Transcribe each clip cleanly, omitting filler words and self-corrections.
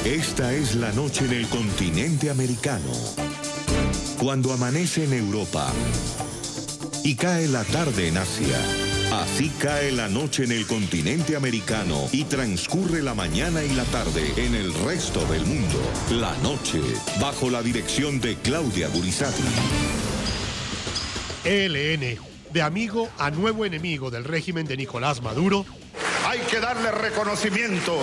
Esta es la noche en el continente americano. Cuando amanece en Europa y cae la tarde en Asia. Así cae la noche en el continente americano y transcurre la mañana y la tarde en el resto del mundo. La noche, bajo la dirección de Claudia Gurizati. ELN, de amigo a nuevo enemigo del régimen de Nicolás Maduro. Hay que darle reconocimiento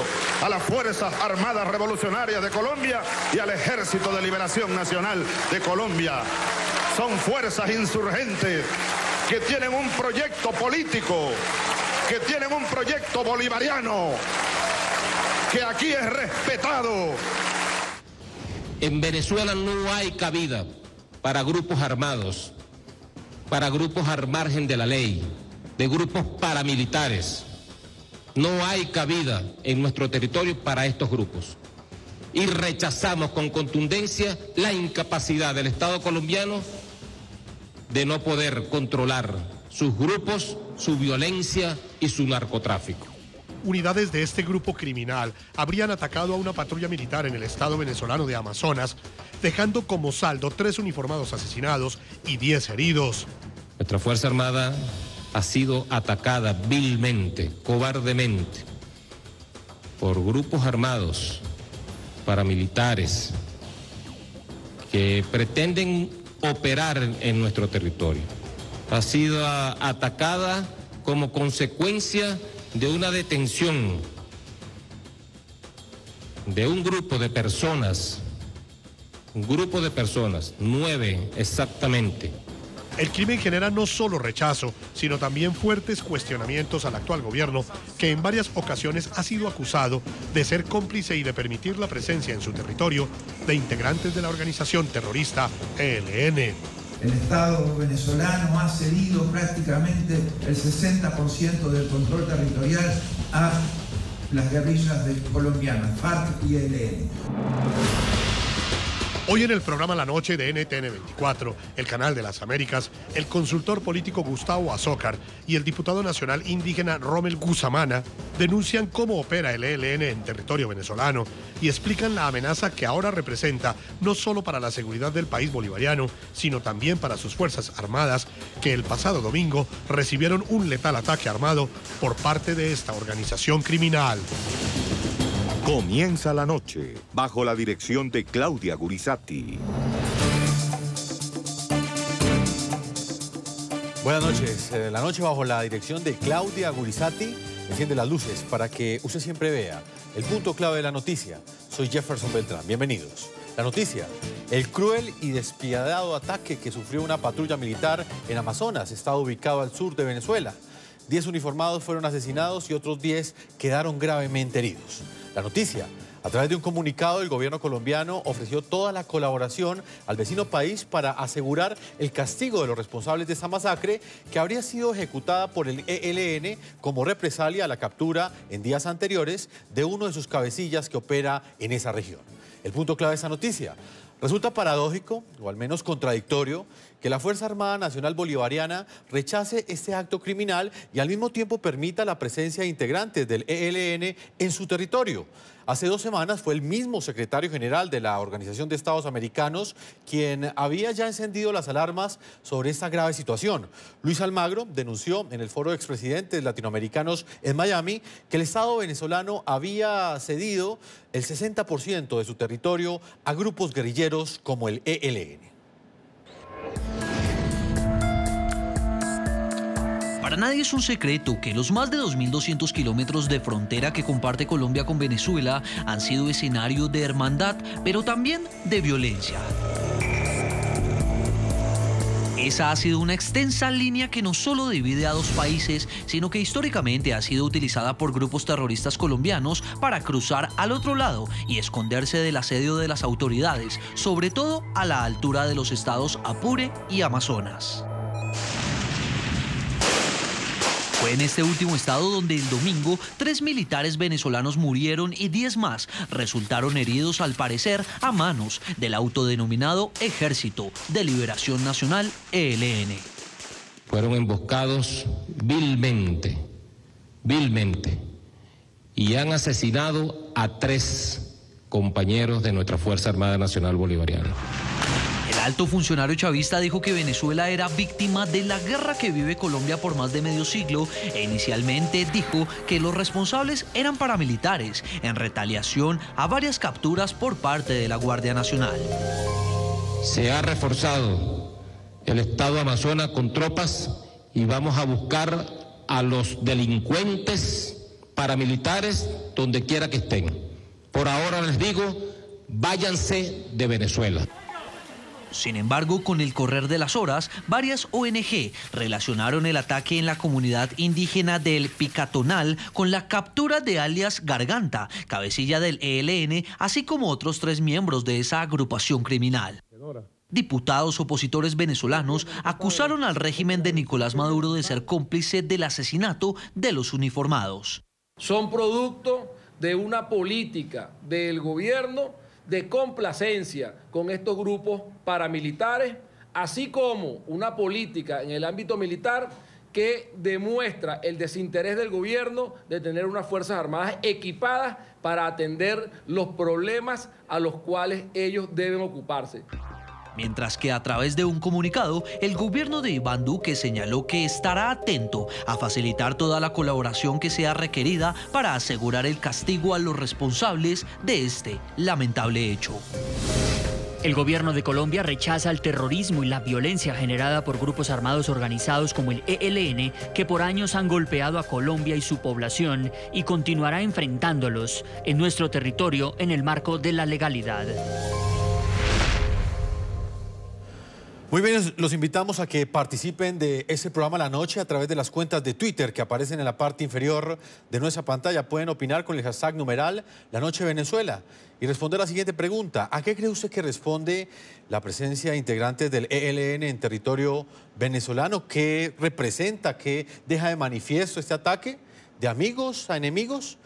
a las Fuerzas Armadas Revolucionarias de Colombia y al Ejército de Liberación Nacional de Colombia. Son fuerzas insurgentes que tienen un proyecto político, que tienen un proyecto bolivariano, que aquí es respetado. En Venezuela no hay cabida para grupos armados, para grupos al margen de la ley, de grupos paramilitares. No hay cabida en nuestro territorio para estos grupos. Y rechazamos con contundencia la incapacidad del Estado colombiano de no poder controlar sus grupos, su violencia y su narcotráfico. Unidades de este grupo criminal habrían atacado a una patrulla militar en el estado venezolano de Amazonas, dejando como saldo 3 uniformados asesinados y 10 heridos. Nuestra Fuerza Armada ha sido atacada vilmente, cobardemente, por grupos armados, paramilitares, que pretenden operar en nuestro territorio. Ha sido atacada como consecuencia de una detención de un grupo de personas, 9 exactamente. El crimen genera no solo rechazo, sino también fuertes cuestionamientos al actual gobierno, que en varias ocasiones ha sido acusado de ser cómplice y de permitir la presencia en su territorio de integrantes de la organización terrorista ELN. El Estado venezolano ha cedido prácticamente el 60% del control territorial a las guerrillas colombianas, FARC y ELN. Hoy en el programa La Noche de NTN 24, el canal de las Américas, el consultor político Gustavo Azócar y el diputado nacional indígena Rommel Gusamana denuncian cómo opera el ELN en territorio venezolano y explican la amenaza que ahora representa no solo para la seguridad del país bolivariano, sino también para sus fuerzas armadas, que el pasado domingo recibieron un letal ataque armado por parte de esta organización criminal. Comienza la noche, bajo la dirección de Claudia Gurizati. Buenas noches. La noche bajo la dirección de Claudia Gurizati enciende las luces para que usted siempre vea el punto clave de la noticia. Soy Jefferson Beltrán. Bienvenidos. La noticia: el cruel y despiadado ataque que sufrió una patrulla militar en Amazonas, estado ubicado al sur de Venezuela. 10 uniformados fueron asesinados y otros 10 quedaron gravemente heridos. La noticia: a través de un comunicado, el gobierno colombiano ofreció toda la colaboración al vecino país para asegurar el castigo de los responsables de esta masacre, que habría sido ejecutada por el ELN como represalia a la captura en días anteriores de uno de sus cabecillas que opera en esa región. El punto clave de esta noticia: resulta paradójico, o al menos contradictorio, que la Fuerza Armada Nacional Bolivariana rechace este acto criminal y al mismo tiempo permita la presencia de integrantes del ELN en su territorio. Hace 2 semanas fue el mismo secretario general de la Organización de Estados Americanos quien había ya encendido las alarmas sobre esta grave situación. Luis Almagro denunció en el Foro de Expresidentes Latinoamericanos en Miami que el Estado venezolano había cedido el 60% de su territorio a grupos guerrilleros como el ELN. Para nadie es un secreto que los más de 2.200 kilómetros de frontera que comparte Colombia con Venezuela han sido escenario de hermandad, pero también de violencia. Esa ha sido una extensa línea que no solo divide a 2 países, sino que históricamente ha sido utilizada por grupos terroristas colombianos para cruzar al otro lado y esconderse del asedio de las autoridades, sobre todo a la altura de los estados Apure y Amazonas. Fue en este último estado donde el domingo 3 militares venezolanos murieron y 10 más resultaron heridos, al parecer a manos del autodenominado Ejército de Liberación Nacional, ELN. Fueron emboscados vilmente, y han asesinado a 3 compañeros de nuestra Fuerza Armada Nacional Bolivariana. El alto funcionario chavista dijo que Venezuela era víctima de la guerra que vive Colombia por más de medio siglo e inicialmente dijo que los responsables eran paramilitares en retaliación a varias capturas por parte de la Guardia Nacional. Se ha reforzado el Estado de Amazonas con tropas y vamos a buscar a los delincuentes paramilitares donde quiera que estén. Por ahora les digo, váyanse de Venezuela. Sin embargo, con el correr de las horas, varias ONG relacionaron el ataque en la comunidad indígena del Picatonal con la captura de alias Garganta, cabecilla del ELN, así como otros 3 miembros de esa agrupación criminal. Diputados opositores venezolanos acusaron al régimen de Nicolás Maduro de ser cómplice del asesinato de los uniformados. Son producto de una política del gobierno de complacencia con estos grupos paramilitares, así como una política en el ámbito militar que demuestra el desinterés del gobierno de tener unas Fuerzas Armadas equipadas para atender los problemas a los cuales ellos deben ocuparse. Mientras que a través de un comunicado, el gobierno de Iván Duque señaló que estará atento a facilitar toda la colaboración que sea requerida para asegurar el castigo a los responsables de este lamentable hecho. El gobierno de Colombia rechaza el terrorismo y la violencia generada por grupos armados organizados como el ELN, que por años han golpeado a Colombia y su población y continuará enfrentándolos en nuestro territorio en el marco de la legalidad. Muy bien, los invitamos a que participen de ese programa La Noche a través de las cuentas de Twitter que aparecen en la parte inferior de nuestra pantalla. Pueden opinar con el hashtag numeral La Noche Venezuela y responder la siguiente pregunta. ¿A qué cree usted que responde la presencia de integrantes del ELN en territorio venezolano? ¿Qué representa, qué deja de manifiesto este ataque? ¿De amigos a enemigos?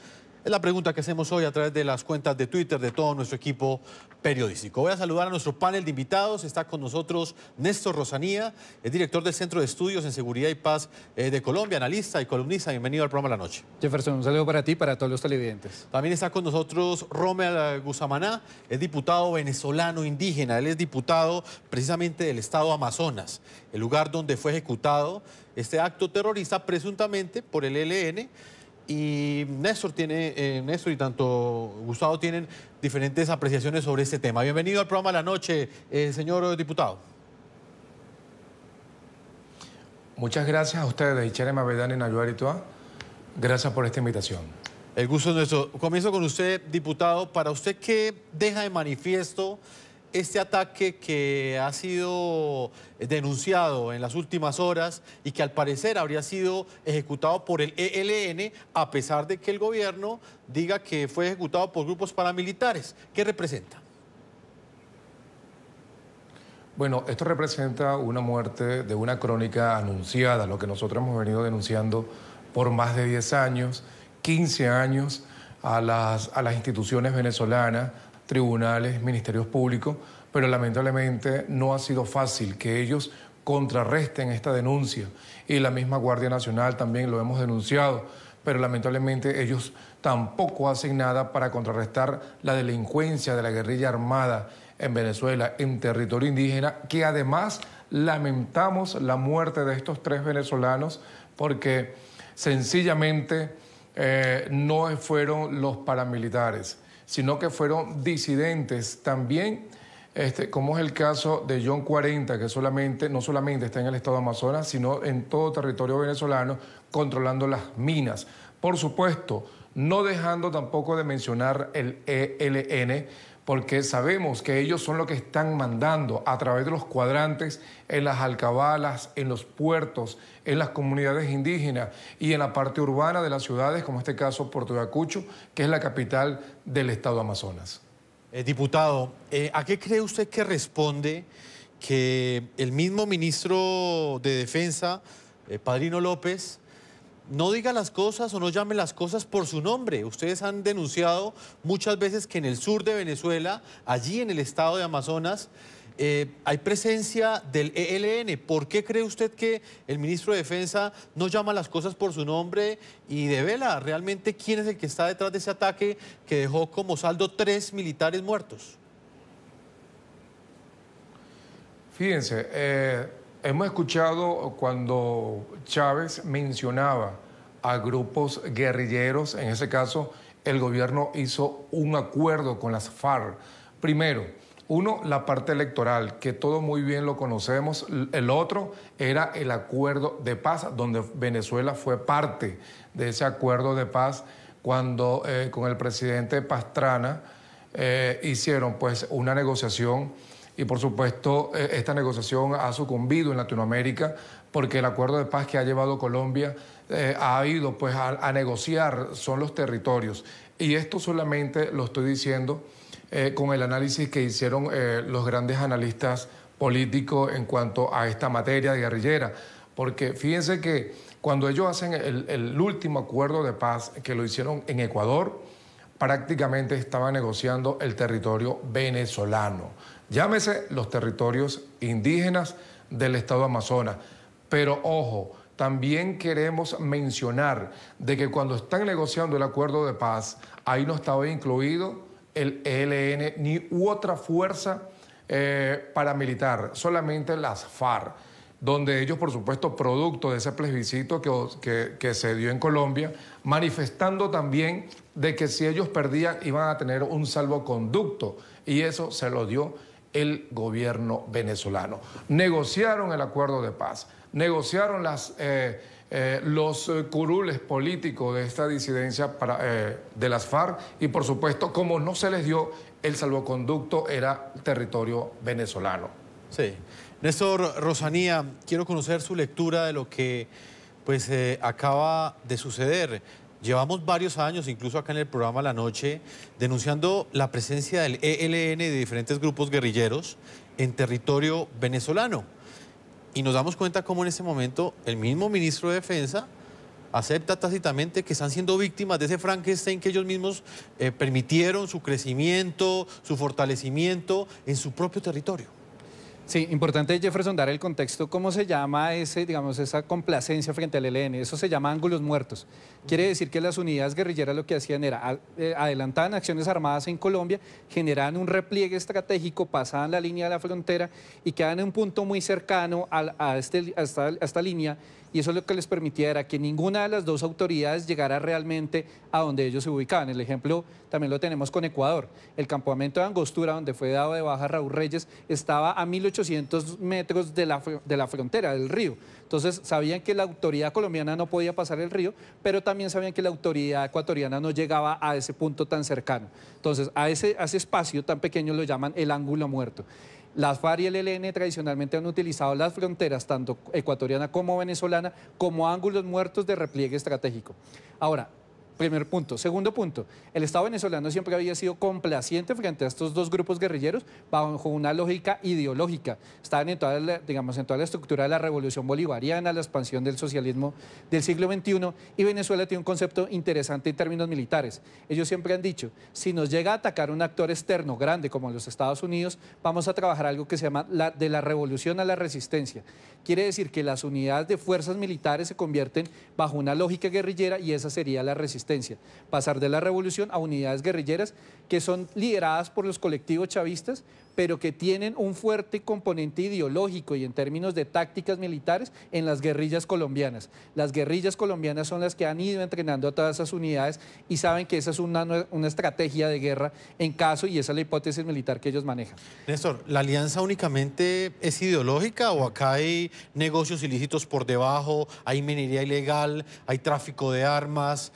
Es la pregunta que hacemos hoy a través de las cuentas de Twitter de todo nuestro equipo periodístico. Voy a saludar a nuestro panel de invitados. Está con nosotros Néstor Rosanía, el director del Centro de Estudios en Seguridad y Paz de Colombia, analista y columnista. Bienvenido al programa La Noche. Jefferson, un saludo para ti y para todos los televidentes. También está con nosotros Rommel Guzamaná, es diputado venezolano indígena. Él es diputado precisamente del estado Amazonas, el lugar donde fue ejecutado este acto terrorista presuntamente por el ELN. Y Néstor y tanto Gustavo tienen diferentes apreciaciones sobre este tema. Bienvenido al programa La Noche, señor diputado. Muchas gracias a ustedes, Ichere Mavedani Nayuaritua. Gracias por esta invitación. El gusto es nuestro. Comienzo con usted, diputado. Para usted, ¿qué deja de manifiesto este ataque que ha sido denunciado en las últimas horas y que al parecer habría sido ejecutado por el ELN, a pesar de que el gobierno diga que fue ejecutado por grupos paramilitares? ¿Qué representa? Bueno, esto representa una muerte de una crónica anunciada, lo que nosotros hemos venido denunciando por más de 10 años, 15 años a las instituciones venezolanas, tribunales, ministerios públicos, pero lamentablemente no ha sido fácil que ellos contrarresten esta denuncia. Y la misma Guardia Nacional también lo hemos denunciado, pero lamentablemente ellos tampoco hacen nada para contrarrestar la delincuencia de la guerrilla armada en Venezuela, en territorio indígena, que además lamentamos la muerte de estos 3 venezolanos porque sencillamente no fueron los paramilitares, sino que fueron disidentes también, como es el caso de John 40, que no solamente está en el estado de Amazonas, sino en todo territorio venezolano, controlando las minas. Por supuesto, no dejando tampoco de mencionar el ELN, porque sabemos que ellos son los que están mandando a través de los cuadrantes en las alcabalas, en los puertos, en las comunidades indígenas y en la parte urbana de las ciudades, como en este caso Puerto Ayacucho, que es la capital del estado de Amazonas. Diputado, ¿a qué cree usted que responde que el mismo ministro de Defensa, Padrino López, no diga las cosas o no llame las cosas por su nombre? Ustedes han denunciado muchas veces que en el sur de Venezuela, allí en el estado de Amazonas, hay presencia del ELN. ¿Por qué cree usted que el ministro de Defensa no llama las cosas por su nombre y devela realmente quién es el que está detrás de ese ataque que dejó como saldo 3 militares muertos? Fíjense, hemos escuchado cuando Chávez mencionaba a grupos guerrilleros, en ese caso el gobierno hizo un acuerdo con las FARC. Primero, uno, la parte electoral, que todo muy bien lo conocemos. El otro era el acuerdo de paz, donde Venezuela fue parte de ese acuerdo de paz cuando con el presidente Pastrana hicieron pues una negociación. Y por supuesto, esta negociación ha sucumbido en Latinoamérica porque el acuerdo de paz que ha llevado Colombia ha ido pues a negociar son los territorios. Y esto solamente lo estoy diciendo con el análisis que hicieron los grandes analistas políticos en cuanto a esta materia guerrillera. Porque fíjense que cuando ellos hacen el último acuerdo de paz, que lo hicieron en Ecuador, prácticamente estaban negociando el territorio venezolano. Llámese los territorios indígenas del estado Amazonas. Pero ojo, también queremos mencionar de que cuando están negociando el acuerdo de paz, ahí no estaba incluido el ELN ni otra fuerza paramilitar, solamente las FARC, donde ellos, por supuesto, producto de ese plebiscito que se dio en Colombia, manifestando también de que si ellos perdían iban a tener un salvoconducto, y eso se lo dio el gobierno venezolano. Negociaron el acuerdo de paz, negociaron los curules políticos de esta disidencia de las FARC, y por supuesto, como no se les dio el salvoconducto, era territorio venezolano. Sí. Néstor Rosanía, quiero conocer su lectura de lo que pues, acaba de suceder. Llevamos varios años, incluso acá en el programa La Noche, denunciando la presencia del ELN y de diferentes grupos guerrilleros en territorio venezolano. Y nos damos cuenta cómo en este momento el mismo ministro de Defensa acepta tácitamente que están siendo víctimas de ese Frankenstein que ellos mismos permitieron su crecimiento, su fortalecimiento en su propio territorio. Sí, importante, Jefferson, dar el contexto. ¿Cómo se llama esa complacencia frente al ELN? Eso se llama ángulos muertos. Quiere decir que las unidades guerrilleras lo que hacían era adelantaban acciones armadas en Colombia, generaban un repliegue estratégico, pasaban la línea de la frontera y quedaban en un punto muy cercano a esta línea. Y eso lo que les permitía era que ninguna de las dos autoridades llegara realmente a donde ellos se ubicaban. El ejemplo también lo tenemos con Ecuador. El campamento de Angostura, donde fue dado de baja Raúl Reyes, estaba a 1.800 metros de la frontera, del río. Entonces sabían que la autoridad colombiana no podía pasar el río, pero también sabían que la autoridad ecuatoriana no llegaba a ese punto tan cercano. Entonces a ese espacio tan pequeño lo llaman el ángulo muerto. Las FARC y el ELN tradicionalmente han utilizado las fronteras, tanto ecuatoriana como venezolana, como ángulos muertos de repliegue estratégico. Ahora, primer punto. Segundo punto, el Estado venezolano siempre había sido complaciente frente a estos dos grupos guerrilleros bajo una lógica ideológica. Estaban en toda la estructura de la revolución bolivariana, la expansión del socialismo del siglo XXI, y Venezuela tiene un concepto interesante en términos militares. Ellos siempre han dicho, si nos llega a atacar un actor externo grande como los Estados Unidos, vamos a trabajar algo que se llama de la revolución a la resistencia. Quiere decir que las unidades de fuerzas militares se convierten bajo una lógica guerrillera y esa sería la resistencia. Pasar de la revolución a unidades guerrilleras que son lideradas por los colectivos chavistas, pero que tienen un fuerte componente ideológico y en términos de tácticas militares en las guerrillas colombianas. Las guerrillas colombianas son las que han ido entrenando a todas esas unidades y saben que esa es una estrategia de guerra en caso, y esa es la hipótesis militar que ellos manejan. Néstor, ¿la alianza únicamente es ideológica o acá hay negocios ilícitos por debajo, hay minería ilegal, hay tráfico de armas,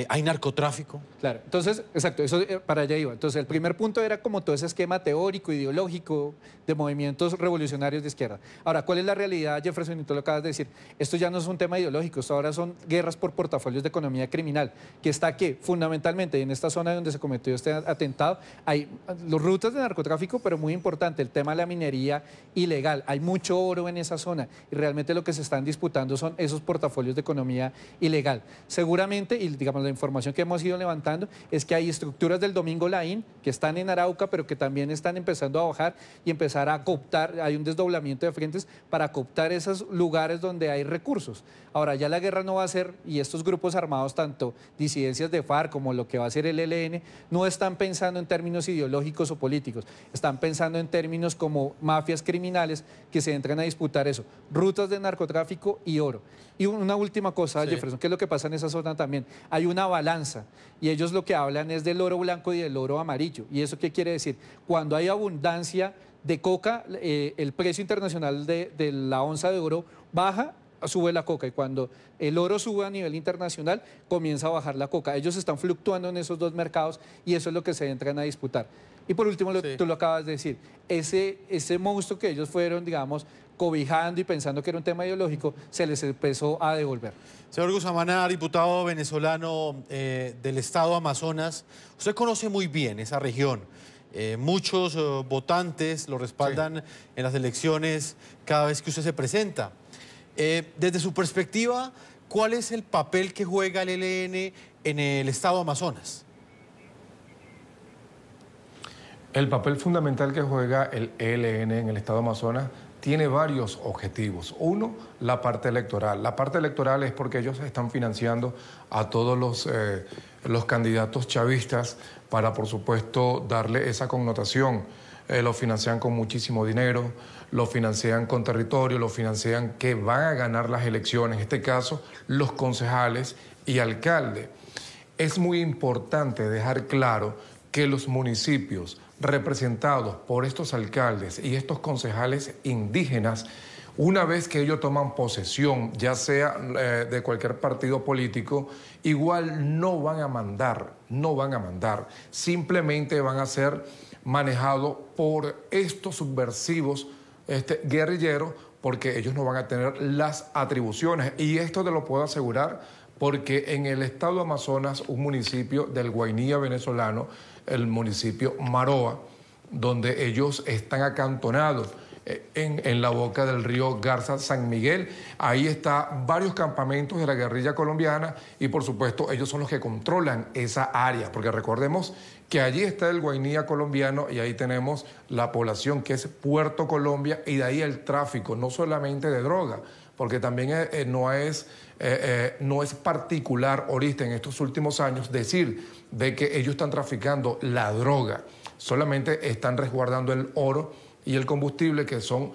hay narcotráfico? Claro, entonces, exacto, eso para allá iba. Entonces, el primer punto era como todo ese esquema teórico, ideológico de movimientos revolucionarios de izquierda. Ahora, ¿cuál es la realidad, Jefferson? Y tú lo acabas de decir. Esto ya no es un tema ideológico, esto ahora son guerras por portafolios de economía criminal, que está que fundamentalmente en esta zona donde se cometió este atentado hay las rutas de narcotráfico, pero muy importante, el tema de la minería ilegal. Hay mucho oro en esa zona y realmente lo que se están disputando son esos portafolios de economía ilegal. Seguramente, y digamos, la información que hemos ido levantando es que hay estructuras del Domingo Laín que están en Arauca, pero que también están empezando a bajar y empezar a cooptar, hay un desdoblamiento de frentes para cooptar esos lugares donde hay recursos. Ahora, ya la guerra no va a ser, y estos grupos armados, tanto disidencias de FARC como lo que va a ser el ELN, no están pensando en términos ideológicos o políticos, están pensando en términos como mafias criminales que se entran a disputar eso, rutas de narcotráfico y oro. Y una última cosa, sí, Jefferson, ¿qué es lo que pasa en esa zona también? Hay una balanza y ellos lo que hablan es del oro blanco y del oro amarillo. ¿Y eso qué quiere decir? Cuando hay abundancia de coca, el precio internacional de la onza de oro baja, sube la coca, y cuando el oro sube a nivel internacional comienza a bajar la coca. Ellos están fluctuando en esos dos mercados y eso es lo que se entran a disputar. Y por último, sí, tú lo acabas de decir, ese monstruo que ellos fueron, digamos, cobijando y pensando que era un tema ideológico, se les empezó a devolver. Señor Guzamana, diputado venezolano del estado Amazonas, usted conoce muy bien esa región. Muchos votantes lo respaldan, sí, en las elecciones cada vez que usted se presenta. Desde su perspectiva, ¿cuál es el papel que juega el ELN en el estado Amazonas? El papel fundamental que juega el ELN en el estado Amazonas tiene varios objetivos. Uno, la parte electoral. La parte electoral es porque ellos están financiando a todos los candidatos chavistas para, por supuesto, darle esa connotación. Lo financian con muchísimo dinero, lo financian con territorio, lo financian que van a ganar las elecciones, en este caso, los concejales y alcaldes. Es muy importante dejar claro que los municipios representados por estos alcaldes y estos concejales indígenas, una vez que ellos toman posesión, ya sea de cualquier partido político, igual no van a mandar, simplemente van a ser manejados por estos subversivos guerrilleros, porque ellos no van a tener las atribuciones. Y esto te lo puedo asegurar porque en el estado de Amazonas, un municipio del Guainía venezolano, el municipio Maroa, donde ellos están acantonados en la boca del río Garza San Miguel. Ahí están varios campamentos de la guerrilla colombiana y, por supuesto, ellos son los que controlan esa área, porque recordemos que allí está el Guainía colombiano y ahí tenemos la población que es Puerto Colombia, y de ahí el tráfico, no solamente de droga, porque también no es particular ahorita en estos últimos años decir de que ellos están traficando la droga, solamente están resguardando el oro y el combustible, que son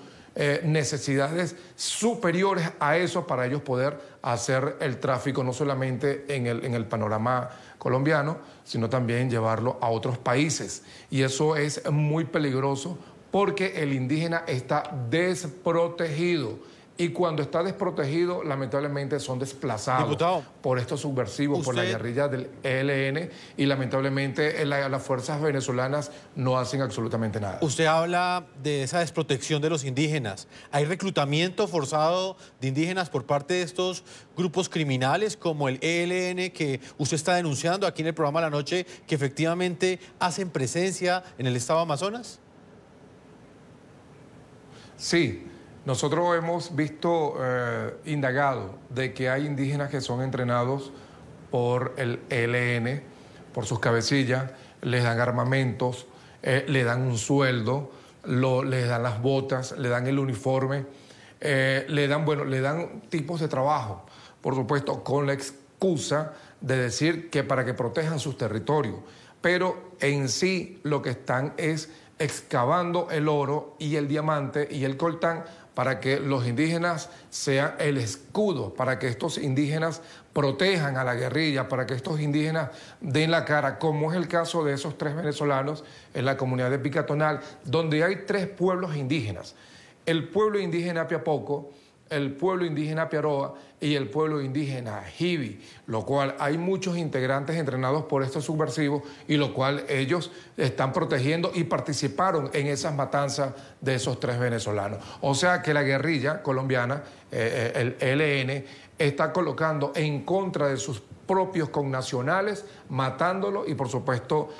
necesidades superiores a eso para ellos poder hacer el tráfico, no solamente en el panorama colombiano, sino también llevarlo a otros países. Y eso es muy peligroso porque el indígena está desprotegido. Y cuando está desprotegido, lamentablemente son desplazados, diputado, por estos subversivos, por la guerrilla del ELN, y lamentablemente las fuerzas venezolanas no hacen absolutamente nada. Usted habla de esa desprotección de los indígenas. ¿Hay reclutamiento forzado de indígenas por parte de estos grupos criminales como el ELN, que usted está denunciando aquí en el programa La Noche, que efectivamente hacen presencia en el estado Amazonas? Sí. Nosotros hemos visto, indagado, de que hay indígenas que son entrenados por el ELN, por sus cabecillas, les dan armamentos, le dan un sueldo, les dan las botas, le dan el uniforme, le dan tipos de trabajo, por supuesto, con la excusa de decir que para que protejan sus territorios. Pero en sí lo que están es excavando el oro y el diamante y el coltán para que los indígenas sean el escudo, para que estos indígenas protejan a la guerrilla, para que estos indígenas den la cara, como es el caso de esos 3 venezolanos en la comunidad de Picatonal, donde hay 3 pueblos indígenas: el pueblo indígena Piapoco, el pueblo indígena Piaroa y el pueblo indígena Jibi, lo cual hay muchos integrantes entrenados por estos subversivos y lo cual ellos están protegiendo y participaron en esas matanzas de esos 3 venezolanos. O sea que la guerrilla colombiana, el ELN, está colocando en contra de sus propios connacionales, matándolos y, por supuesto,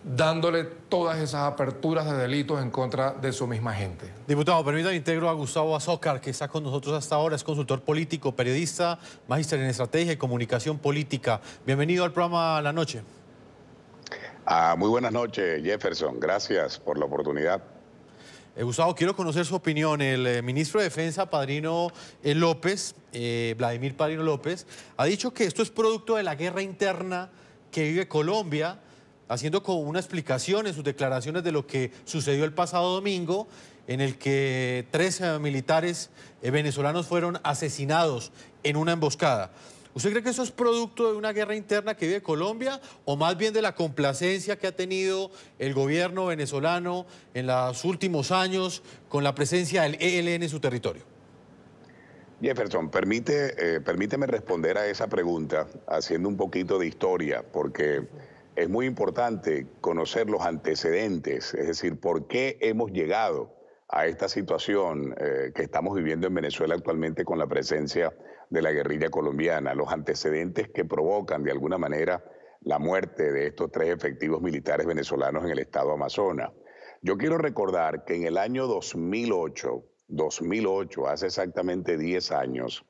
dándole todas esas aperturas de delitos en contra de su misma gente. Diputado, permítame integro a Gustavo Azócar, que está con nosotros hasta ahora, es consultor político, periodista, magíster en estrategia y comunicación política. Bienvenido al programa La Noche. Muy buenas noches, Jefferson. Gracias por la oportunidad. Gustavo, quiero conocer su opinión. El ministro de Defensa, Padrino López, Vladimir Padrino López, ha dicho que esto es producto de la guerra interna que vive Colombia, haciendo como una explicación en sus declaraciones de lo que sucedió el pasado domingo, en el que 3 militares venezolanos fueron asesinados en una emboscada. ¿Usted cree que eso es producto de una guerra interna que vive Colombia o más bien de la complacencia que ha tenido el gobierno venezolano en los últimos años con la presencia del ELN en su territorio? Jefferson, permíteme responder a esa pregunta haciendo un poquito de historia, porque es muy importante conocer los antecedentes, es decir, por qué hemos llegado a esta situación que estamos viviendo en Venezuela actualmente con la presencia de la guerrilla colombiana, los antecedentes que provocan de alguna manera la muerte de estos 3 efectivos militares venezolanos en el estado Amazonas. Yo quiero recordar que en el año 2008, hace exactamente 10 años,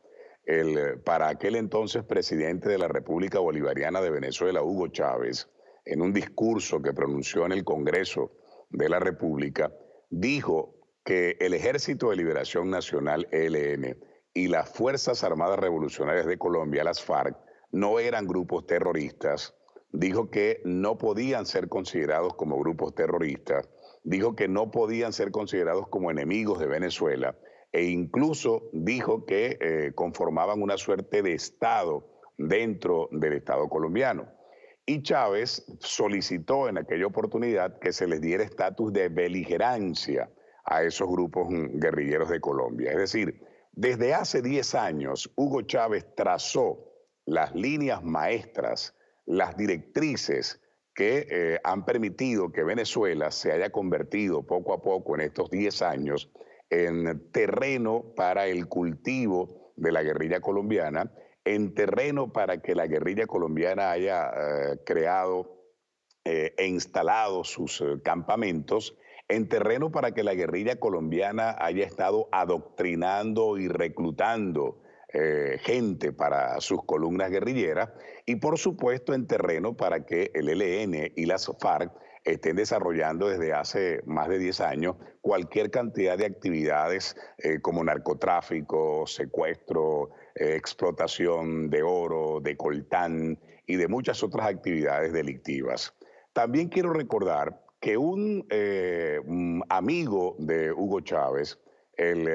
para aquel entonces presidente de la República Bolivariana de Venezuela, Hugo Chávez, en un discurso que pronunció en el Congreso de la República, dijo que el Ejército de Liberación Nacional, ELN, y las Fuerzas Armadas Revolucionarias de Colombia, las FARC, no eran grupos terroristas. Dijo que no podían ser considerados como grupos terroristas. Dijo que no podían ser considerados como enemigos de Venezuela e incluso dijo que conformaban una suerte de Estado dentro del Estado colombiano. Y Chávez solicitó en aquella oportunidad que se les diera estatus de beligerancia a esos grupos guerrilleros de Colombia. Es decir, desde hace 10 años, Hugo Chávez trazó las líneas maestras, las directrices que han permitido que Venezuela se haya convertido poco a poco en estos 10 años en terreno para el cultivo de la guerrilla colombiana, en terreno para que la guerrilla colombiana haya creado e instalado sus campamentos, en terreno para que la guerrilla colombiana haya estado adoctrinando y reclutando gente para sus columnas guerrilleras y por supuesto en terreno para que el ELN y las FARC estén desarrollando desde hace más de 10 años cualquier cantidad de actividades como narcotráfico, secuestro, explotación de oro, de coltán y de muchas otras actividades delictivas. También quiero recordar que un amigo de Hugo Chávez, el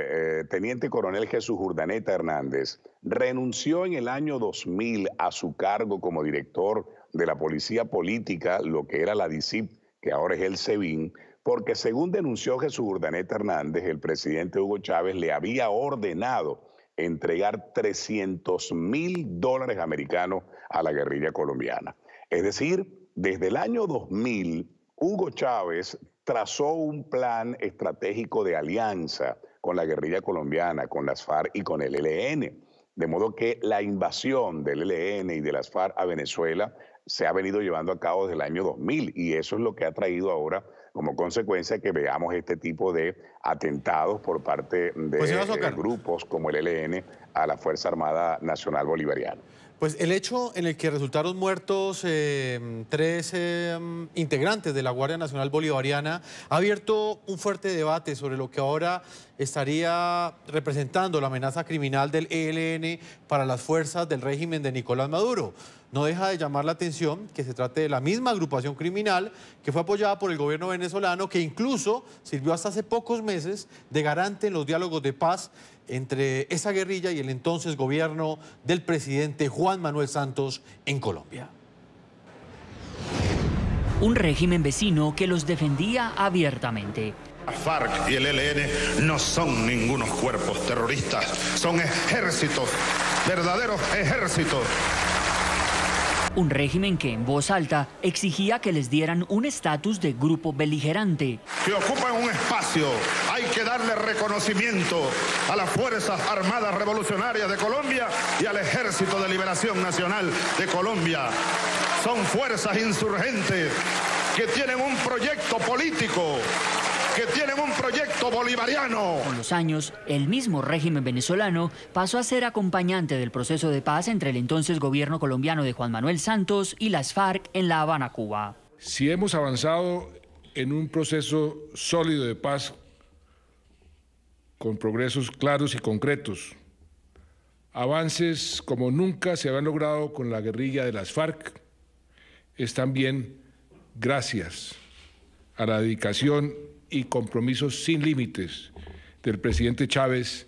teniente coronel Jesús Urdaneta Hernández, renunció en el año 2000 a su cargo como director de la Policía Política, lo que era la DICIP, que ahora es el SEBIN, porque según denunció Jesús Urdaneta Hernández, el presidente Hugo Chávez le había ordenado entregar $300.000 americanos a la guerrilla colombiana. Es decir, desde el año 2000, Hugo Chávez trazó un plan estratégico de alianza con la guerrilla colombiana, con las FARC y con el ELN. De modo que la invasión del ELN y de las FARC a Venezuela se ha venido llevando a cabo desde el año 2000 y eso es lo que ha traído ahora como consecuencia que veamos este tipo de atentados por parte de grupos como el ELN a la Fuerza Armada Nacional Bolivariana. Pues el hecho en el que resultaron muertos 3 integrantes de la Guardia Nacional Bolivariana ha abierto un fuerte debate sobre lo que ahora estaría representando la amenaza criminal del ELN para las fuerzas del régimen de Nicolás Maduro. No deja de llamar la atención que se trate de la misma agrupación criminal que fue apoyada por el gobierno venezolano, que incluso sirvió hasta hace pocos meses de garante en los diálogos de paz entre esa guerrilla y el entonces gobierno del presidente Juan Manuel Santos en Colombia. Un régimen vecino que los defendía abiertamente. La FARC y el ELN no son ningunos cuerpos terroristas, son ejércitos, verdaderos ejércitos. Un régimen que en voz alta exigía que les dieran un estatus de grupo beligerante. Que ocupan un espacio, hay que darle reconocimiento a las Fuerzas Armadas Revolucionarias de Colombia y al Ejército de Liberación Nacional de Colombia. Son fuerzas insurgentes que tienen un proyecto político, que tienen un proyecto bolivariano. Con los años, el mismo régimen venezolano pasó a ser acompañante del proceso de paz entre el entonces gobierno colombiano de Juan Manuel Santos y las FARC en La Habana, Cuba. Si hemos avanzado en un proceso sólido de paz con progresos claros y concretos, avances como nunca se habían logrado con la guerrilla de las FARC, es también gracias a la dedicación y compromisos sin límites del presidente Chávez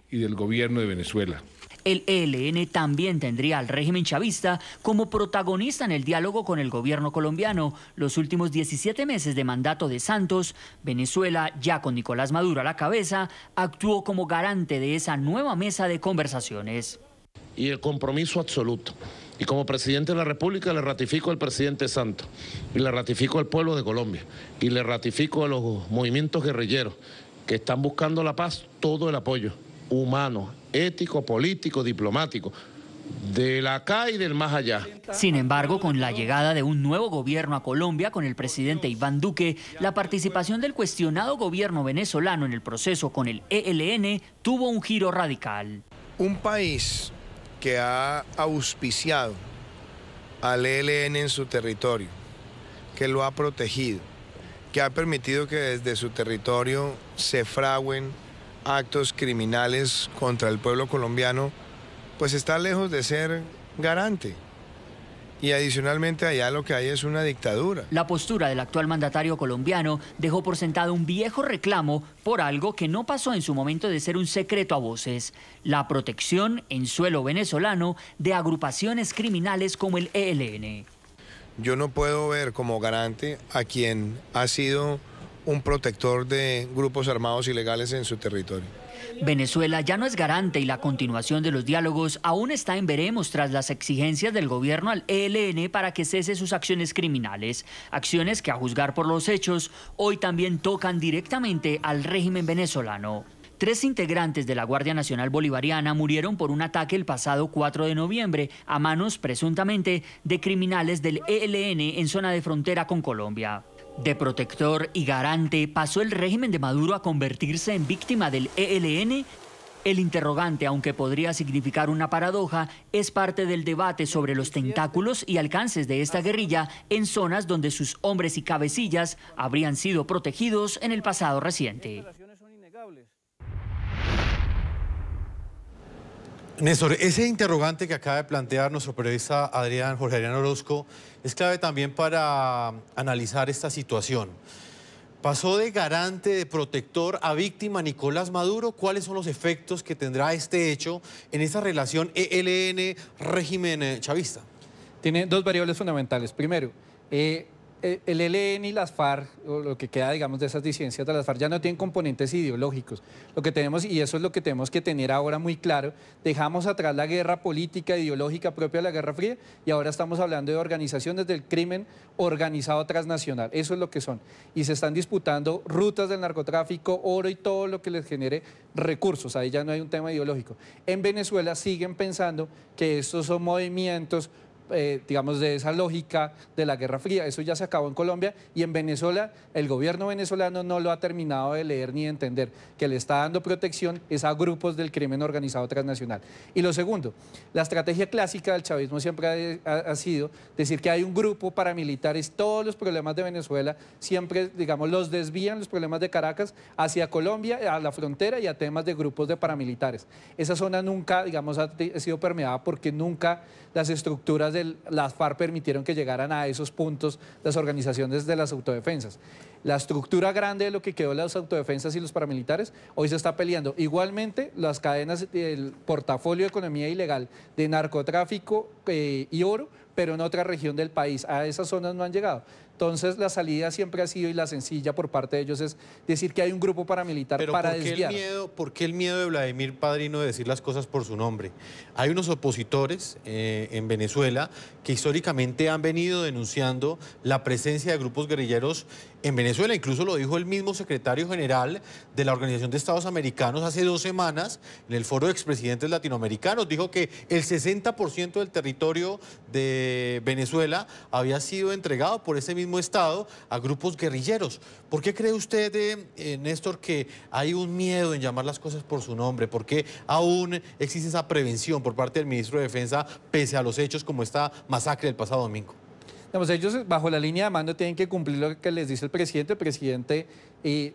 y del gobierno de Venezuela. El ELN también tendría al régimen chavista como protagonista en el diálogo con el gobierno colombiano. Los últimos 17 meses de mandato de Santos, Venezuela, ya con Nicolás Maduro a la cabeza, actuó como garante de esa nueva mesa de conversaciones. Y el compromiso absoluto. Y como presidente de la República le ratifico al presidente Santos, y le ratifico al pueblo de Colombia, y le ratifico a los movimientos guerrilleros que están buscando la paz todo el apoyo humano, ético, político, diplomático, del acá y del más allá. Sin embargo, con la llegada de un nuevo gobierno a Colombia con el presidente Iván Duque, la participación del cuestionado gobierno venezolano en el proceso con el ELN tuvo un giro radical. Un país que ha auspiciado al ELN en su territorio, que lo ha protegido, que ha permitido que desde su territorio se fraguen actos criminales contra el pueblo colombiano, pues está lejos de ser garante. Y adicionalmente allá lo que hay es una dictadura. La postura del actual mandatario colombiano dejó por sentado un viejo reclamo por algo que no pasó en su momento de ser un secreto a voces: la protección en suelo venezolano de agrupaciones criminales como el ELN. Yo no puedo ver como garante a quien ha sido un protector de grupos armados ilegales en su territorio. Venezuela ya no es garante y la continuación de los diálogos aún está en veremos tras las exigencias del gobierno al ELN para que cese sus acciones criminales. Acciones que, a juzgar por los hechos, hoy también tocan directamente al régimen venezolano. 3 integrantes de la Guardia Nacional Bolivariana murieron por un ataque el pasado 4 de noviembre a manos, presuntamente, de criminales del ELN en zona de frontera con Colombia. De protector y garante, ¿pasó el régimen de Maduro a convertirse en víctima del ELN? El interrogante, aunque podría significar una paradoja, es parte del debate sobre los tentáculos y alcances de esta guerrilla en zonas donde sus hombres y cabecillas habrían sido protegidos en el pasado reciente. Néstor, ese interrogante que acaba de plantear nuestro periodista Jorge Adrián Orozco es clave también para analizar esta situación. ¿Pasó de garante, de protector a víctima Nicolás Maduro? ¿Cuáles son los efectos que tendrá este hecho en esa relación ELN-régimen chavista? Tiene 2 variables fundamentales. Primero, el ELN y las FARC, o lo que queda, digamos, de esas disidencias de las FARC, ya no tienen componentes ideológicos. Lo que tenemos, y eso es lo que tenemos que tener ahora muy claro, dejamos atrás la guerra política ideológica propia de la Guerra Fría y ahora estamos hablando de organizaciones del crimen organizado transnacional. Eso es lo que son. Y se están disputando rutas del narcotráfico, oro y todo lo que les genere recursos. Ahí ya no hay un tema ideológico. En Venezuela siguen pensando que estos son movimientos digamos, de esa lógica de la Guerra Fría. Eso ya se acabó en Colombia y en Venezuela el gobierno venezolano no lo ha terminado de leer ni de entender, que le está dando protección es a grupos del crimen organizado transnacional. Y lo segundo, la estrategia clásica del chavismo siempre ha sido decir que hay un grupo paramilitares, todos los problemas de Venezuela siempre, digamos, los desvían los problemas de Caracas hacia Colombia, a la frontera y a temas de grupos de paramilitares. Esa zona nunca, digamos, ha sido permeada porque nunca las estructuras de las FARC permitieron que llegaran a esos puntos las organizaciones de las autodefensas. La estructura grande de lo que quedó de las autodefensas y los paramilitares hoy se está peleando. Igualmente, las cadenas del portafolio de economía ilegal de narcotráfico y oro, pero en otra región del país. A esas zonas no han llegado. Entonces, la salida siempre ha sido, y la sencilla por parte de ellos, es decir que hay un grupo paramilitar para desviar. ¿Por qué el miedo de Vladimir Padrino de decir las cosas por su nombre? Hay unos opositores en Venezuela que históricamente han venido denunciando la presencia de grupos guerrilleros en Venezuela. Incluso lo dijo el mismo secretario general de la Organización de Estados Americanos hace 2 semanas en el foro de expresidentes latinoamericanos. Dijo que el 60% del territorio de Venezuela había sido entregado por ese mismo mismo Estado a grupos guerrilleros. ¿Por qué cree usted, Néstor, que hay un miedo en llamar las cosas por su nombre? ¿Por qué aún existe esa prevención por parte del ministro de Defensa pese a los hechos como esta masacre del pasado domingo? Ellos bajo la línea de mando tienen que cumplir lo que les dice el presidente. El presidente,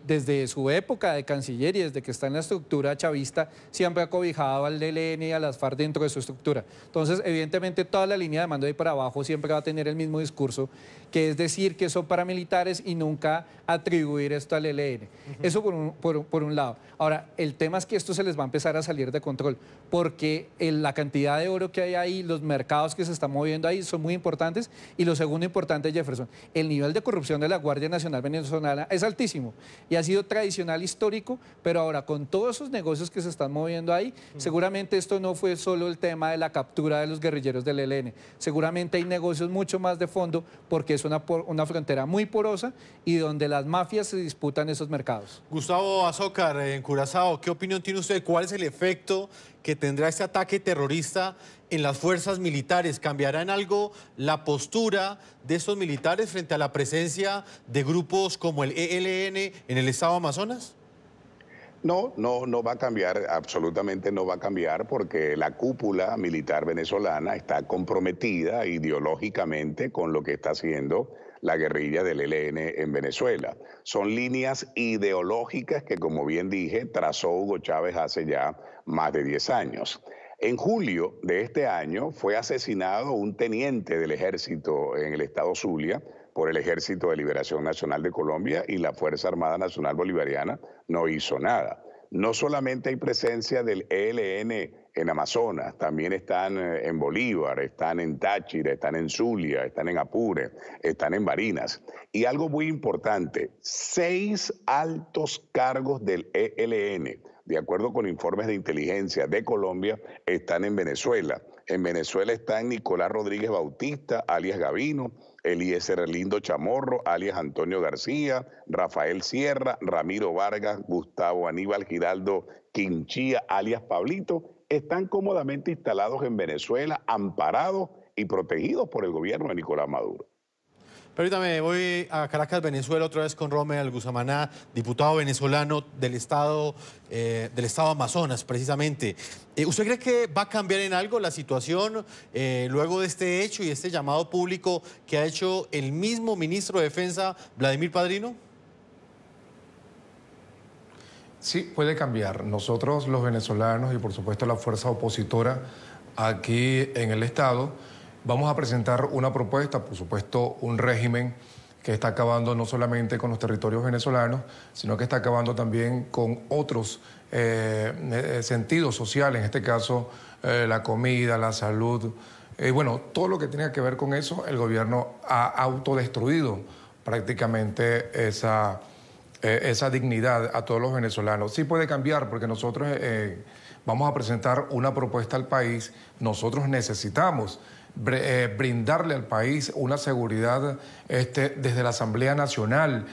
desde su época de canciller y desde que está en la estructura chavista, siempre ha cobijado al ELN y a las FARC dentro de su estructura. Entonces, evidentemente, toda la línea de mando de ahí para abajo siempre va a tener el mismo discurso, que es decir que son paramilitares y nunca atribuir esto al ELN. Eso por un lado. Ahora, el tema es que esto se les va a empezar a salir de control, porque la cantidad de oro que hay ahí, los mercados que se están moviendo ahí son muy importantes. Y lo segundo importante, Jefferson, el nivel de corrupción de la Guardia Nacional venezolana es altísimo y ha sido tradicional, histórico, pero ahora con todos esos negocios que se están moviendo ahí, seguramente esto no fue solo el tema de la captura de los guerrilleros del ELN, seguramente hay negocios mucho más de fondo, porque es una frontera muy porosa y donde las mafias se disputan esos mercados. Gustavo Azócar, en Curazao, ¿qué opinión tiene usted? ¿Cuál es el efecto que tendrá este ataque terrorista en las fuerzas militares? ¿Cambiará en algo la postura de estos militares frente a la presencia de grupos como el ELN en el estado Amazonas? No va a cambiar, absolutamente no va a cambiar, porque la cúpula militar venezolana está comprometida ideológicamente con lo que está haciendo la guerrilla del ELN en Venezuela. Son líneas ideológicas que, como bien dije, trazó Hugo Chávez hace ya más de 10 años. En julio de este año fue asesinado un teniente del ejército en el estado Zulia por el Ejército de Liberación Nacional de Colombia, y la Fuerza Armada Nacional Bolivariana no hizo nada. No solamente hay presencia del ELN en Amazonas, también están en Bolívar, están en Táchira, están en Zulia, están en Apure, están en Barinas. Y algo muy importante, 6 altos cargos del ELN, de acuerdo con informes de inteligencia de Colombia, están en Venezuela. En Venezuela están Nicolás Rodríguez Bautista, alias Gavino, Eliezer Lindo Chamorro, alias Antonio García, Rafael Sierra, Ramiro Vargas, Gustavo Aníbal Giraldo Quinchía, alias Pablito, están cómodamente instalados en Venezuela, amparados y protegidos por el gobierno de Nicolás Maduro. Permítame, voy a Caracas, Venezuela, otra vez con Rommel Guzamaná, diputado venezolano del estado Amazonas, precisamente. ¿Usted cree que va a cambiar en algo la situación luego de este hecho y este llamado público que ha hecho el mismo ministro de Defensa, Vladimir Padrino? Sí, puede cambiar. Nosotros, los venezolanos y por supuesto la fuerza opositora aquí en el estado, vamos a presentar una propuesta, por supuesto un régimen que está acabando no solamente con los territorios venezolanos, sino que está acabando también con otros sentidos sociales, en este caso la comida, la salud, bueno, todo lo que tenga que ver con eso. El gobierno ha autodestruido prácticamente esa dignidad a todos los venezolanos. Sí puede cambiar, porque nosotros vamos a presentar una propuesta al país. Nosotros necesitamos brindarle al país una seguridad desde la Asamblea Nacional,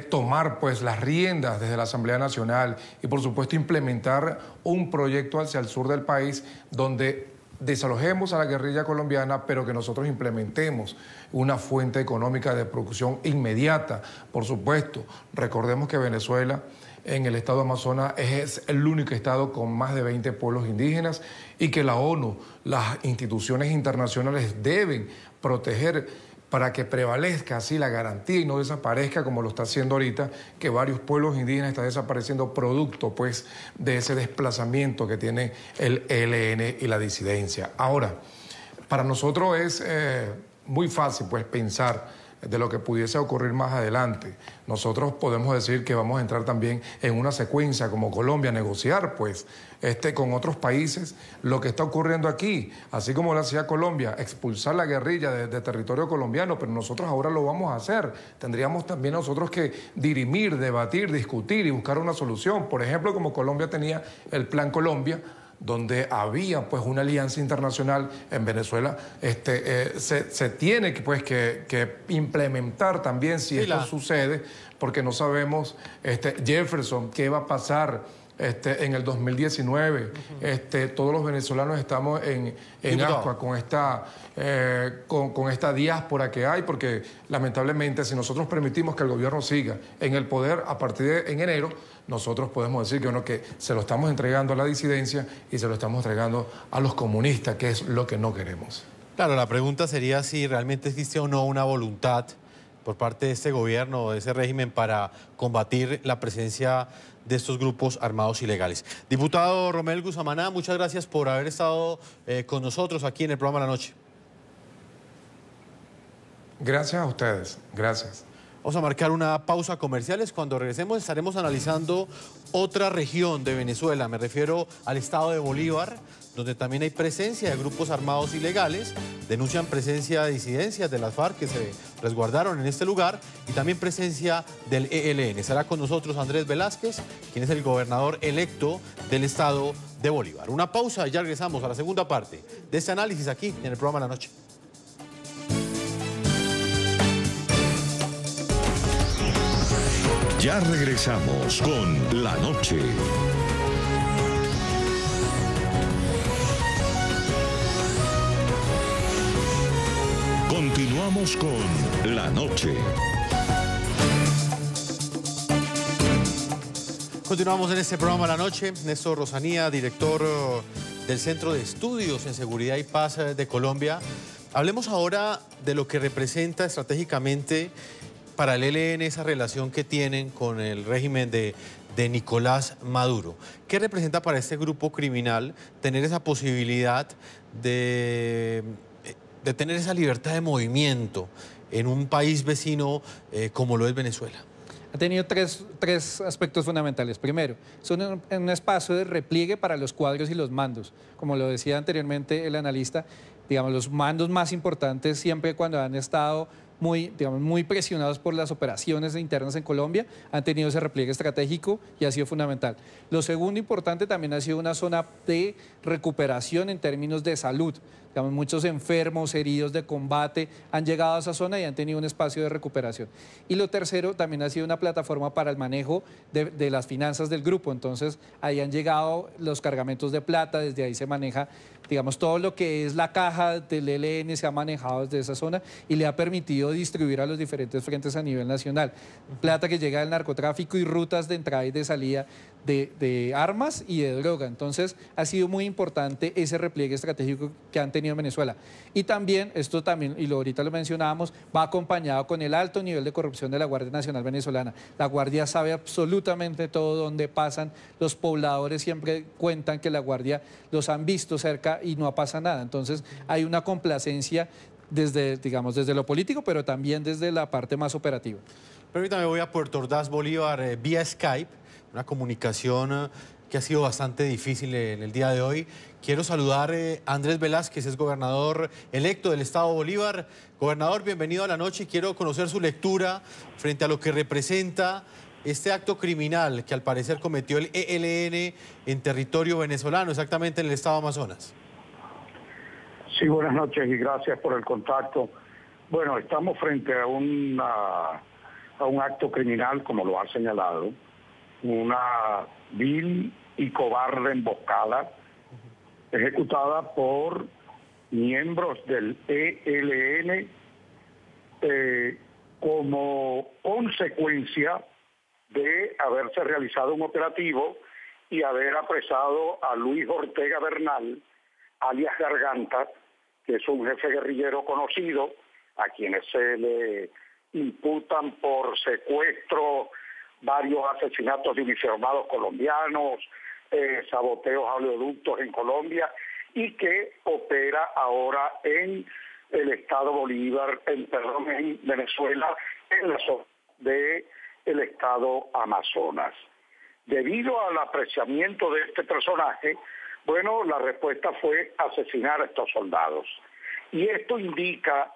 tomar pues las riendas desde la Asamblea Nacional y por supuesto implementar un proyecto hacia el sur del país donde desalojemos a la guerrilla colombiana, pero que nosotros implementemos una fuente económica de producción inmediata. Por supuesto, recordemos que Venezuela, en el estado de Amazonas, es el único estado con más de 20 pueblos indígenas y que la ONU, las instituciones internacionales deben proteger para que prevalezca así la garantía y no desaparezca como lo está haciendo ahorita, que varios pueblos indígenas están desapareciendo producto pues de ese desplazamiento que tiene el ELN y la disidencia. Ahora, para nosotros es muy fácil pues pensar de lo que pudiese ocurrir más adelante. Nosotros podemos decir que vamos a entrar también en una secuencia como Colombia, a negociar pues con otros países lo que está ocurriendo aquí, así como lo hacía Colombia, expulsar la guerrilla de territorio colombiano, pero nosotros ahora lo vamos a hacer. Tendríamos también nosotros que dirimir, debatir, discutir y buscar una solución. Por ejemplo, como Colombia tenía el Plan Colombia, donde había pues una alianza internacional en Venezuela, se tiene que implementar también si esto sucede, porque no sabemos, Jefferson, qué va a pasar en el 2019. Todos los venezolanos estamos en ascua con esta diáspora que hay, porque lamentablemente si nosotros permitimos que el gobierno siga en el poder a partir de enero, nosotros podemos decir que se lo estamos entregando a la disidencia y se lo estamos entregando a los comunistas, que es lo que no queremos. Claro, la pregunta sería si realmente existe o no una voluntad por parte de este gobierno o de ese régimen para combatir la presencia de estos grupos armados ilegales. Diputado Romel Guzamana, muchas gracias por haber estado con nosotros aquí en el programa La Noche. Gracias a ustedes, gracias. Vamos a marcar una pausa comerciales. Cuando regresemos estaremos analizando otra región de Venezuela. Me refiero al estado de Bolívar, donde también hay presencia de grupos armados ilegales. Denuncian presencia de disidencias de las FARC que se resguardaron en este lugar y también presencia del ELN. Estará con nosotros Andrés Velázquez, quien es el gobernador electo del estado de Bolívar. Una pausa y ya regresamos a la segunda parte de este análisis aquí en el programa La Noche. Ya regresamos con La Noche. Continuamos con La Noche. Continuamos en este programa La Noche. Néstor Rosanía, director del Centro de Estudios en Seguridad y Paz de Colombia. Hablemos ahora de lo que representa estratégicamente para el ELN esa relación que tienen con el régimen de Nicolás Maduro. ¿Qué representa para este grupo criminal tener esa posibilidad de tener esa libertad de movimiento en un país vecino como lo es Venezuela? Ha tenido tres aspectos fundamentales. Primero, son un espacio de repliegue para los cuadros y los mandos. Como lo decía anteriormente el analista, digamos, los mandos más importantes siempre cuando han estado muy presionados por las operaciones internas en Colombia, han tenido ese repliegue estratégico y ha sido fundamental. Lo segundo importante también ha sido una zona de recuperación en términos de salud. Digamos, muchos enfermos, heridos de combate han llegado a esa zona y han tenido un espacio de recuperación. Y lo tercero también ha sido una plataforma para el manejo de las finanzas del grupo. Entonces, ahí han llegado los cargamentos de plata, desde ahí se maneja, digamos, todo lo que es la caja del ELN se ha manejado desde esa zona y le ha permitido distribuir a los diferentes frentes a nivel nacional. Plata que llega del narcotráfico y rutas de entrada y de salida de armas y de droga. Entonces, ha sido muy importante ese repliegue estratégico que han tenido en Venezuela. Y también, esto también, y ahorita lo mencionábamos, va acompañado con el alto nivel de corrupción de la Guardia Nacional Venezolana. La Guardia sabe absolutamente todo dónde pasan. Los pobladores siempre cuentan que la Guardia los han visto cerca y no pasa nada. Entonces, hay una complacencia desde, digamos, desde lo político, pero también desde la parte más operativa. Permítame, voy a Puerto Ordaz, Bolívar, vía Skype, una comunicación que ha sido bastante difícil en el día de hoy. Quiero saludar a Andrés Velázquez, es gobernador electo del estado de Bolívar. Gobernador, bienvenido a La Noche. Quiero conocer su lectura frente a lo que representa este acto criminal que al parecer cometió el ELN en territorio venezolano, exactamente en el estado de Amazonas. Sí, buenas noches y gracias por el contacto. Bueno, estamos frente a un acto criminal, como lo ha señalado, una vil y cobarde emboscada ejecutada por miembros del ELN como consecuencia de haberse realizado un operativo y haber apresado a Luis Ortega Bernal, alias Garganta, que es un jefe guerrillero conocido, a quienes se le imputan por secuestro, varios asesinatos de uniformados colombianos, saboteos a oleoductos en Colombia, y que opera ahora en el estado Bolívar, en Venezuela, en la zona del estado Amazonas. Debido al apreciamiento de este personaje, bueno, la respuesta fue asesinar a estos soldados. Y esto indica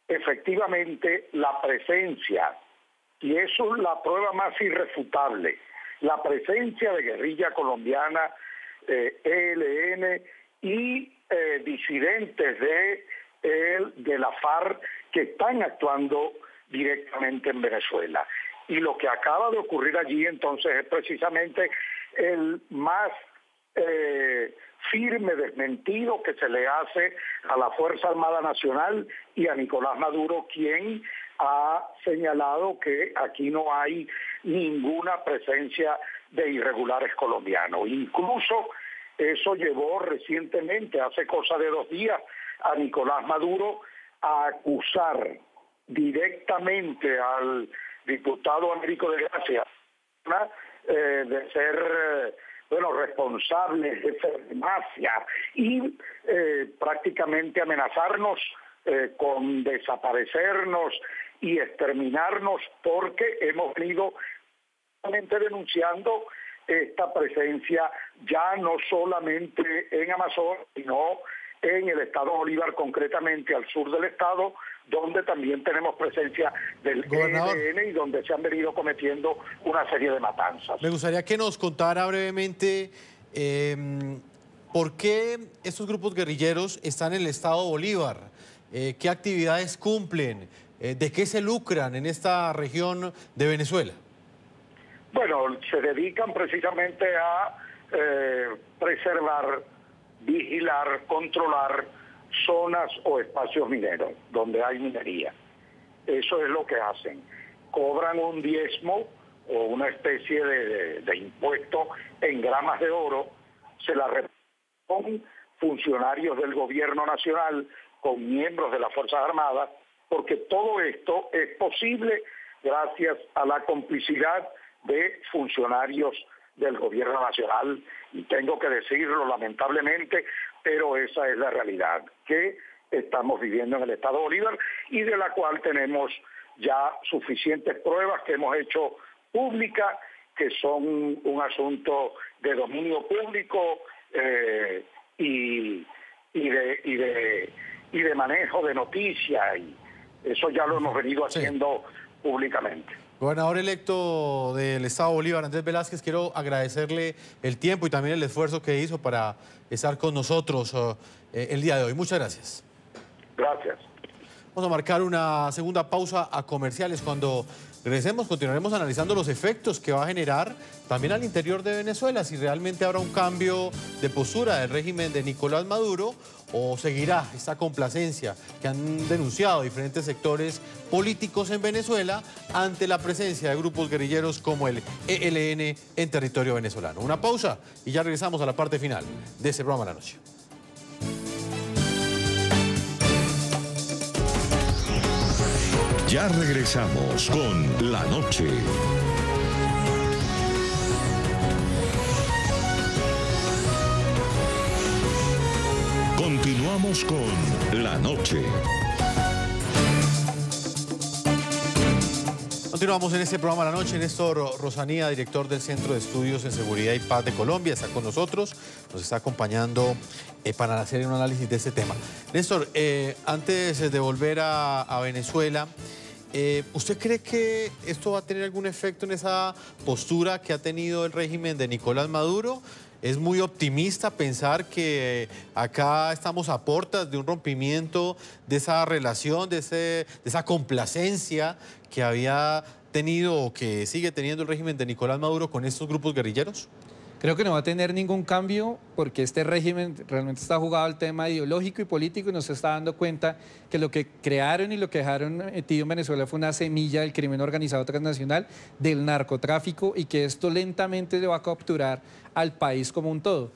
efectivamente la presencia, y eso es la prueba más irrefutable, la presencia de guerrilla colombiana, ELN y disidentes de la FARC que están actuando directamente en Venezuela. Y lo que acaba de ocurrir allí entonces es precisamente el más firme desmentido que se le hace a la Fuerza Armada Nacional y a Nicolás Maduro, quien ha señalado que aquí no hay ninguna presencia de irregulares colombianos. Incluso eso llevó recientemente, hace cosa de 2 días, a Nicolás Maduro a acusar directamente al diputado Américo de Gracia de ser responsable de mafia y prácticamente amenazarnos con desaparecernos y exterminarnos, porque hemos venido denunciando esta presencia ya no solamente en Amazonas, sino en el estado Bolívar, concretamente al sur del estado, donde también tenemos presencia del ELN y donde se han venido cometiendo una serie de matanzas. Me gustaría que nos contara brevemente por qué estos grupos guerrilleros están en el estado Bolívar, qué actividades cumplen, de qué se lucran en esta región de Venezuela. Bueno, se dedican precisamente a preservar, vigilar, controlar zonas o espacios mineros donde hay minería. Eso es lo que hacen. Cobran un diezmo o una especie de impuesto en gramas de oro, se la reparten con funcionarios del gobierno nacional, con miembros de las Fuerzas Armadas, porque todo esto es posible gracias a la complicidad de funcionarios del gobierno nacional, y tengo que decirlo lamentablemente, pero esa es la realidad que estamos viviendo en el estado Bolívar y de la cual tenemos ya suficientes pruebas que hemos hecho públicas, que son un asunto de dominio público y de manejo de noticias, y eso ya lo hemos venido haciendo públicamente. Gobernador electo del estado Bolívar, Andrés Velázquez, quiero agradecerle el tiempo y también el esfuerzo que hizo para estar con nosotros el día de hoy. Muchas gracias. Gracias. Vamos a marcar una segunda pausa a comerciales. Cuando regresemos continuaremos analizando los efectos que va a generar también al interior de Venezuela, si realmente habrá un cambio de postura del régimen de Nicolás Maduro o seguirá esta complacencia que han denunciado diferentes sectores políticos en Venezuela ante la presencia de grupos guerrilleros como el ELN en territorio venezolano. Una pausa y ya regresamos a la parte final de este programa de la noche. Ya regresamos con La Noche. Continuamos con La Noche. Continuamos en este programa La Noche. Néstor Rosanía, director del Centro de Estudios en Seguridad y Paz de Colombia, está con nosotros, nos está acompañando para hacer un análisis de este tema. Néstor, antes de volver a Venezuela, ¿usted cree que esto va a tener algún efecto en esa postura que ha tenido el régimen de Nicolás Maduro? ¿Es muy optimista pensar que acá estamos a puertas de un rompimiento de esa relación, de esa complacencia que había tenido o que sigue teniendo el régimen de Nicolás Maduro con estos grupos guerrilleros? Creo que no va a tener ningún cambio porque este régimen realmente está jugado al tema ideológico y político y nos está dando cuenta que lo que crearon y lo que dejaron metido en Venezuela fue una semilla del crimen organizado transnacional, del narcotráfico, y que esto lentamente le va a capturar al país como un todo.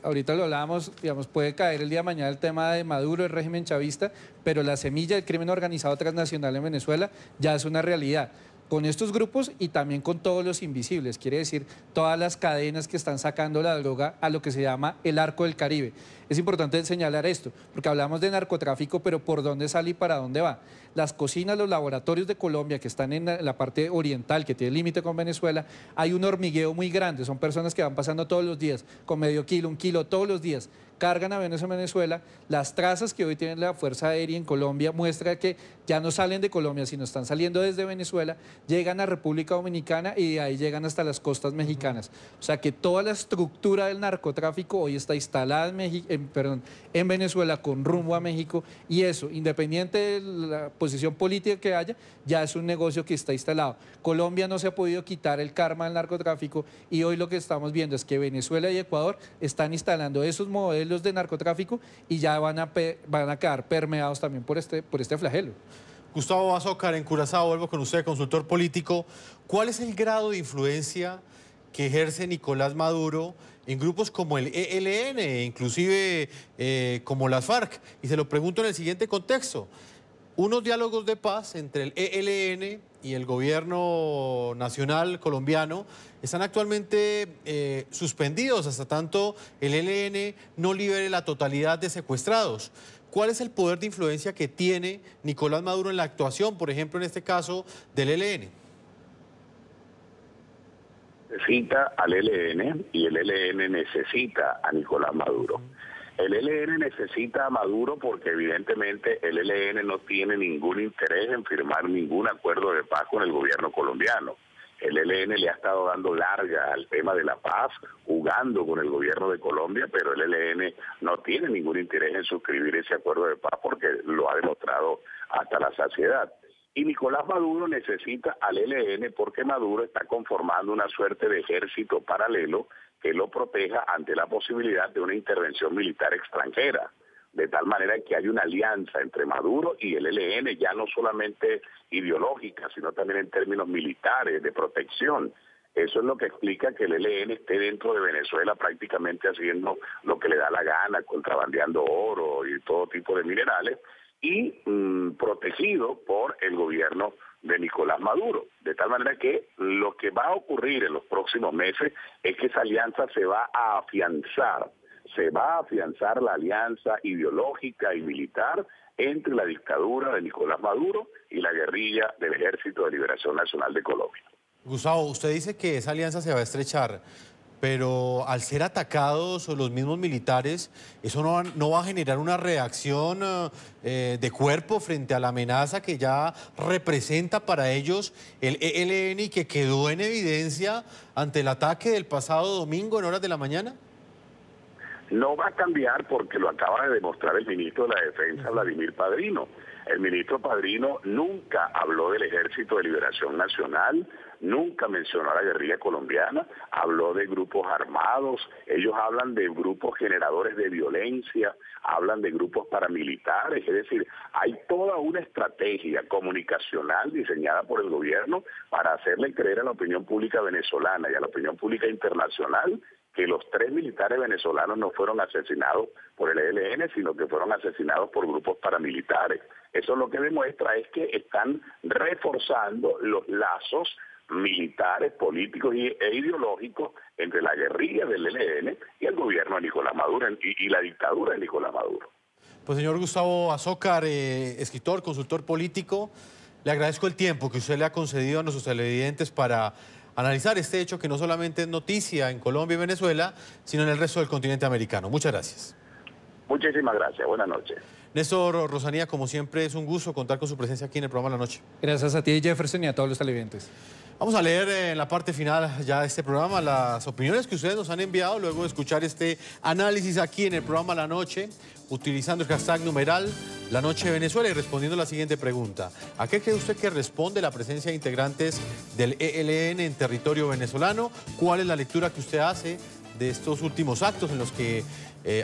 Ahorita lo hablábamos, digamos, puede caer el día de mañana el tema de Maduro, el régimen chavista, pero la semilla del crimen organizado transnacional en Venezuela ya es una realidad. Con estos grupos y también con todos los invisibles, quiere decir todas las cadenas que están sacando la droga a lo que se llama el Arco del Caribe. Es importante señalar esto, porque hablamos de narcotráfico, pero ¿por dónde sale y para dónde va? Las cocinas, los laboratorios de Colombia que están en la parte oriental, que tiene límite con Venezuela, hay un hormigueo muy grande, son personas que van pasando todos los días, con medio kilo, 1 kilo, todos los días, cargan aviones en Venezuela. Las trazas que hoy tiene la Fuerza Aérea en Colombia muestran que ya no salen de Colombia, sino están saliendo desde Venezuela, llegan a República Dominicana y de ahí llegan hasta las costas mexicanas. O sea que toda la estructura del narcotráfico hoy está instalada en Venezuela con rumbo a México, y eso, independiente de la posición política que haya, ya es un negocio que está instalado. Colombia no se ha podido quitar el karma del narcotráfico, y hoy lo que estamos viendo es que Venezuela y Ecuador están instalando esos modelos de narcotráfico y ya van a quedar permeados también por este flagelo. Gustavo Azócar, en Curazao, vuelvo con usted, consultor político. ¿Cuál es el grado de influencia que ejerce Nicolás Maduro en grupos como el ELN, inclusive como las FARC? Y se lo pregunto en el siguiente contexto. Unos diálogos de paz entre el ELN y el gobierno nacional colombiano están actualmente suspendidos hasta tanto el ELN no libere la totalidad de secuestrados. ¿Cuál es el poder de influencia que tiene Nicolás Maduro en la actuación, por ejemplo, en este caso del ELN? Necesita al ELN y el ELN necesita a Nicolás Maduro. El ELN necesita a Maduro porque evidentemente el ELN no tiene ningún interés en firmar ningún acuerdo de paz con el gobierno colombiano. El ELN le ha estado dando larga al tema de la paz, jugando con el gobierno de Colombia, pero el ELN no tiene ningún interés en suscribir ese acuerdo de paz porque lo ha demostrado hasta la saciedad. Y Nicolás Maduro necesita al ELN porque Maduro está conformando una suerte de ejército paralelo que lo proteja ante la posibilidad de una intervención militar extranjera. De tal manera que hay una alianza entre Maduro y el ELN, ya no solamente ideológica, sino también en términos militares, de protección. Eso es lo que explica que el ELN esté dentro de Venezuela prácticamente haciendo lo que le da la gana, contrabandeando oro y todo tipo de minerales, y protegido por el gobierno de Nicolás Maduro. De tal manera que lo que va a ocurrir en los próximos meses es que esa alianza se va a afianzar. Se va a afianzar la alianza ideológica y militar entre la dictadura de Nicolás Maduro y la guerrilla del Ejército de Liberación Nacional de Colombia. Gustavo, usted dice que esa alianza se va a estrechar, pero al ser atacados los mismos militares, ¿eso no va a generar una reacción de cuerpo frente a la amenaza que ya representa para ellos el ELN y que quedó en evidencia ante el ataque del pasado domingo en horas de la mañana? No va a cambiar porque lo acaba de demostrar el ministro de la Defensa, Vladimir Padrino. El ministro Padrino nunca habló del Ejército de Liberación Nacional, nunca mencionó a la guerrilla colombiana, habló de grupos armados, ellos hablan de grupos generadores de violencia, hablan de grupos paramilitares, es decir, hay toda una estrategia comunicacional diseñada por el gobierno para hacerle creer a la opinión pública venezolana y a la opinión pública internacional que los 3 militares venezolanos no fueron asesinados por el ELN, sino que fueron asesinados por grupos paramilitares. Eso lo que demuestra es que están reforzando los lazos militares, políticos e ideológicos entre la guerrilla del ELN y el gobierno de Nicolás Maduro y la dictadura de Nicolás Maduro. Pues señor Gustavo Azócar, escritor, consultor político, le agradezco el tiempo que usted le ha concedido a nuestros televidentes para analizar este hecho que no solamente es noticia en Colombia y Venezuela, sino en el resto del continente americano. Muchas gracias. Muchísimas gracias. Buenas noches. Néstor Rosanía, como siempre, es un gusto contar con su presencia aquí en el programa La Noche. Gracias a ti, Jefferson, y a todos los televidentes. Vamos a leer en la parte final ya de este programa las opiniones que ustedes nos han enviado luego de escuchar este análisis aquí en el programa La Noche, utilizando el hashtag numeral La Noche Venezuela y respondiendo a la siguiente pregunta. ¿A qué cree usted que responde la presencia de integrantes del ELN en territorio venezolano? ¿Cuál es la lectura que usted hace de estos últimos actos en los que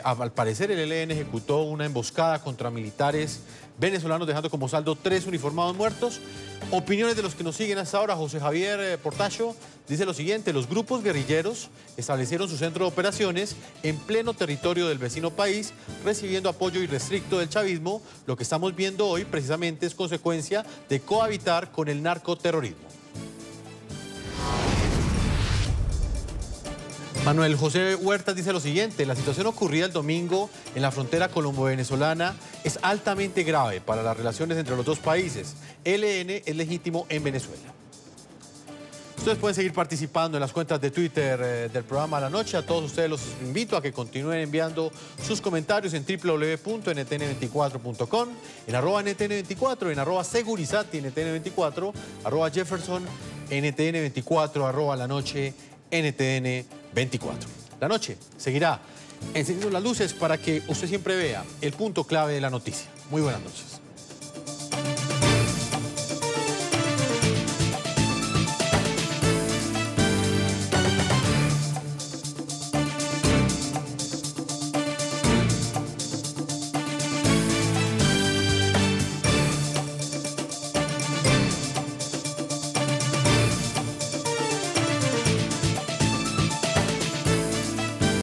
al parecer el ELN ejecutó una emboscada contra militares venezolanos, dejando como saldo 3 uniformados muertos? Opiniones de los que nos siguen hasta ahora. José Javier Portacho dice lo siguiente: los grupos guerrilleros establecieron su centro de operaciones en pleno territorio del vecino país, recibiendo apoyo irrestricto del chavismo. Lo que estamos viendo hoy precisamente es consecuencia de cohabitar con el narcoterrorismo. Manuel José Huertas dice lo siguiente: la situación ocurrida el domingo en la frontera colombo-venezolana es altamente grave para las relaciones entre los dos países. ELN es legítimo en Venezuela. Ustedes pueden seguir participando en las cuentas de Twitter del programa La Noche. A todos ustedes los invito a que continúen enviando sus comentarios en www.ntn24.com, en @ntn24, en @segurizati ntn24, @Jefferson ntn24, @La Noche ntn24. La Noche seguirá encendiendo las luces para que usted siempre vea el punto clave de la noticia. Muy buenas noches.